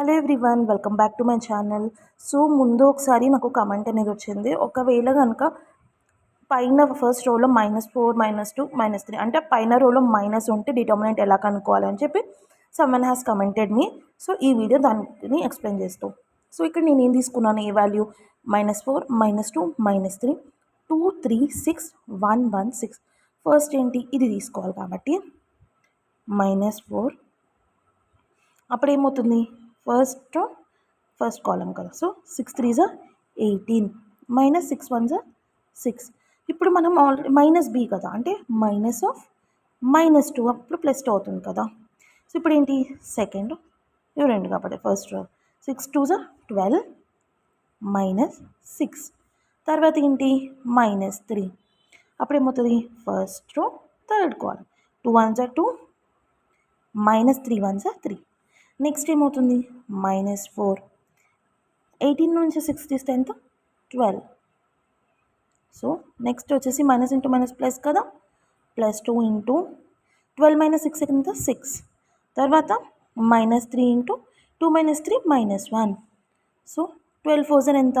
Hello everyone, welcome back to my channel. So ముందు ఒకసారి నాకు కమెంట్ అనేది వచ్చింది. ఒకవేళ కనుక పైన ఫస్ట్ రోలో -4 -2 -3 అంటే పైన రోలో మైనస్ ఉంటే డిటర్మినెంట్ ఎలా కనుక్కోవాలి అని చెప్పి someone has commented me. So ఈ వీడియో దాన్ని ఎక్స్ప్లెయిన్ చేస్తూ. సో ఇక్కడ నేను ఏం తీసుకున్నాను, ఏ వాల్యూ -4 -2 -3 2 3 6 1 1 6. ఫస్ట్ ఏంటి ఇది తీసుకోవాలి కాబట్టి -4 అప్పుడు ఏమవుతుంది, ఫస్ట్ కాలం కదా. సో 6 3 18 -6 1 6. ఇప్పుడు మనం ఆల్రెడీ -b కదా, అంటే -2 అప్పుడు +2 అవుతుంది కదా. సో ఇప్పుడు ఏంటి, సెకండ్ ఇవి రెండు కాబట్టి ఫస్ట్ రో 6 2 12 -6. తర్వాత ఏంటి -3. అప్పుడు ఏమవుతుంది, ఫస్ట్ రో థర్డ్ కాలం 2 1 2 -3 1 3. నెక్స్ట్ ఏమవుతుంది -4. 18 నుంచి 6 తీస్తే ఎంత, 12. సో నెక్స్ట్ వచ్చేసి మైనస్ ఇంటూ మైనస్ ప్లస్ కదా, +2 ఇంటూ 12 - 6 ఎంత 6. తర్వాత -3 ఇంటూ 2 - 3 -1. సో 12 4 ఎంత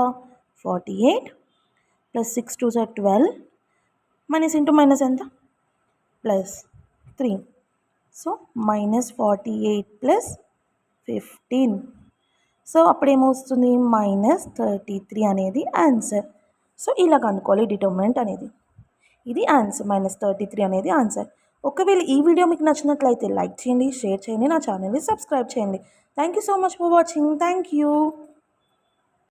48 +6 2 12 మైనస్ ఇంటూ మైనస్ ఎంత +3. సో -48 +15. సో అప్పుడు ఏమొస్తుంది, -33 అనేది ఆన్సర్. సో ఇలా కనుక్కోవాలి డిటర్మినెంట్ అనేది. ఇది ఆన్సర్, -33 అనేది ఆన్సర్. ఒకవేళ ఈ వీడియో మీకు నచ్చినట్లయితే లైక్ చేయండి, షేర్ చేయండి, నా ఛానల్ని సబ్స్క్రైబ్ చేయండి. Thank you so much for watching. Thank you.